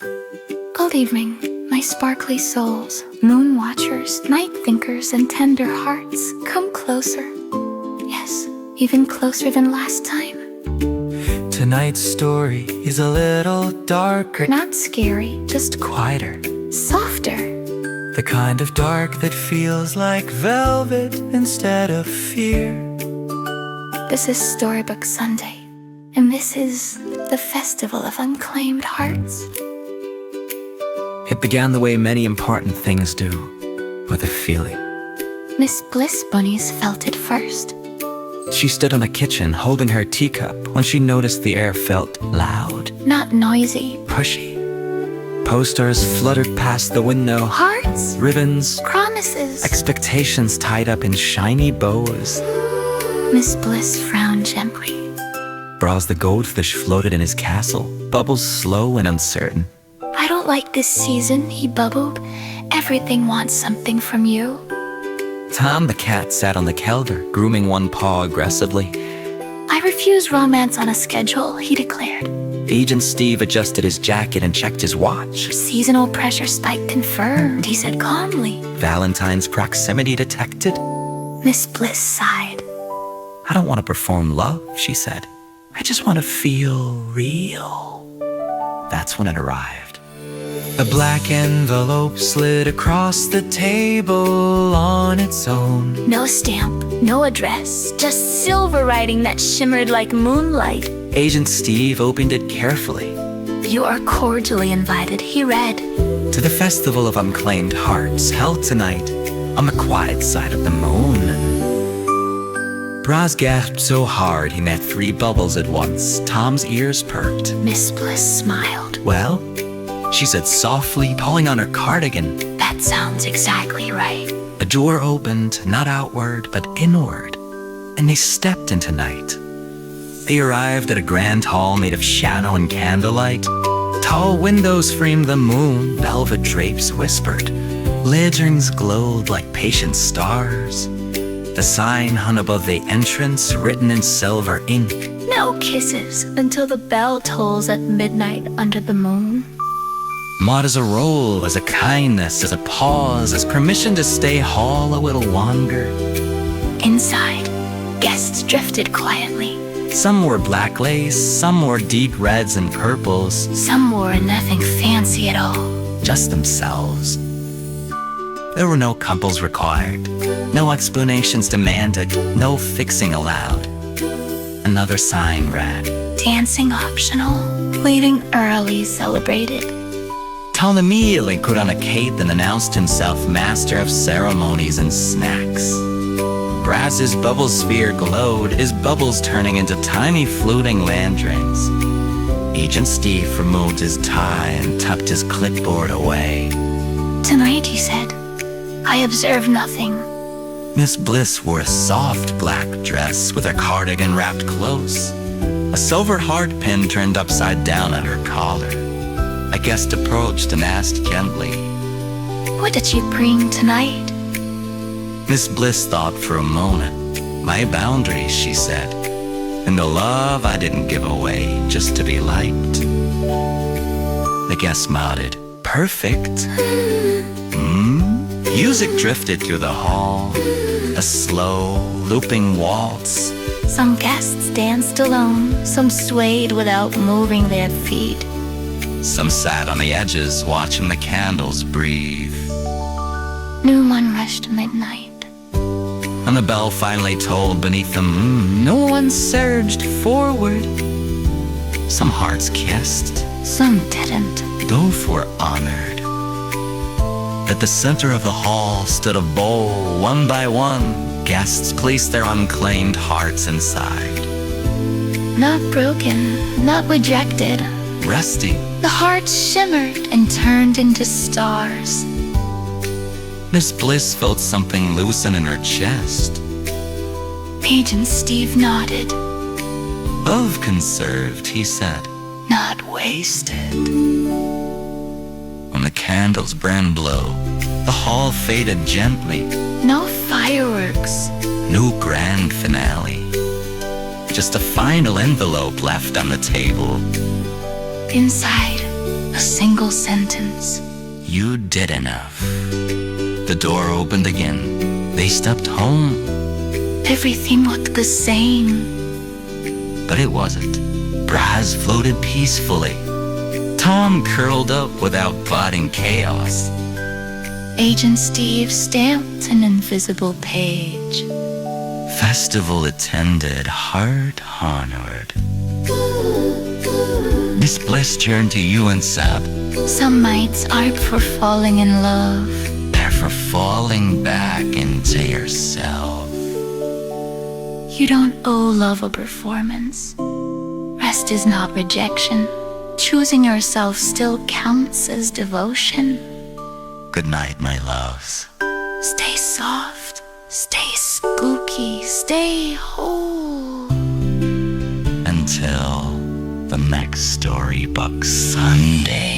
Good evening, my sparkly souls, moon watchers, night thinkers, and tender hearts. Come closer. Yes, even closer than last time. Tonight's story is a little darker. Not scary, just Quieter. softer. The kind of dark that feels like velvet instead of fear. This is Storybook Sunday, and this is the Festival of Unclaimed Hearts. It began the way many important things do, with a feeling. Miss Bliss Bunnies felt it first. She stood in the kitchen holding her teacup when she noticed the air felt loud, Not noisy. pushy. Posters fluttered past the window, Hearts, ribbons, promises. expectations tied up in shiny bows. Miss Bliss frowned gently. Bras the goldfish floated in his castle, bubbles slow and uncertain. I don't like this season, he bubbled. Everything wants something from you. Tom the cat sat on the kelder, grooming one paw aggressively. I refuse romance on a schedule, he declared. Agent Steve adjusted his jacket and checked his watch. Seasonal pressure spike confirmed, he said calmly. Valentine's proximity detected. Miss Bliss sighed. I don't want to perform love, she said. I just want to feel real. That's when it arrived. A black envelope slid across the table on its own. No stamp, no address, just silver writing that shimmered like moonlight. Agent Steve opened it carefully. You are cordially invited, he read. To the Festival of Unclaimed Hearts, held tonight on the quiet side of the moon. Braz gasped so hard he met 3 bubbles at once. Tom's ears perked. Miss Bliss smiled. Well, she said softly, pulling on her cardigan. That sounds exactly right. A door opened, not outward, but inward, and they stepped into night. They arrived at a grand hall made of shadow and candlelight. Tall windows framed the moon, velvet drapes whispered. Lanterns glowed like patient stars. The sign hung above the entrance, written in silver ink. No kisses until the bell tolls at midnight under the moon. Maud as a role, as a kindness, as a pause, as permission to stay hall a little longer. Inside, guests drifted quietly. Some wore black lace, some wore deep reds and purples. Some wore nothing fancy at all. Just themselves. There were no couples required, no explanations demanded, no fixing allowed. Another sign read, Dancing optional, leaving early celebrated. Tom immediately put on a cape and announced himself master of ceremonies and snacks. Brass's bubble sphere glowed, his bubbles turning into tiny floating lanterns. Agent Steve removed his tie and tucked his clipboard away. Tonight, he said, I observe nothing. Miss Bliss wore a soft black dress with her cardigan wrapped close. A silver heart pin turned upside down at her collar. A guest approached and asked gently, What did you bring tonight? Miss Bliss thought for a moment. My boundaries, she said, and the love I didn't give away just to be liked. The guest nodded. Perfect. Music drifted through the hall, a slow, looping waltz. Some guests danced alone, some swayed without moving their feet. Some sat on the edges, watching the candles breathe. No one rushed midnight. And the bell finally tolled beneath them. No one surged forward. Some hearts kissed. Some didn't. Both were honored. At the center of the hall stood a bowl. One by one, guests placed their unclaimed hearts inside. Not broken, not rejected. Resting, The hearts shimmered and turned into stars. Miss Bliss felt something loosen in her chest. Agent Steve nodded. Love conserved, he said. Not wasted. When the candles burned low, the hall faded gently. No fireworks. No grand finale. Just a final envelope left on the table. Inside, a single single sentence. You did enough. The door opened again. They stepped home. Everything looked the same. But it wasn't. Braz floated peacefully. Tom curled up without plotting chaos. Agent Steve stamped an invisible page. Festival attended, heart honored. Miss Bliss turned to you and said, Some nights aren't for falling in love. they're for falling back into yourself. You don't owe love a performance. Rest is not rejection. Choosing yourself still counts as devotion. Good night, my loves. Stay soft, stay spooky, stay whole. Until the next StoryBook Sunday.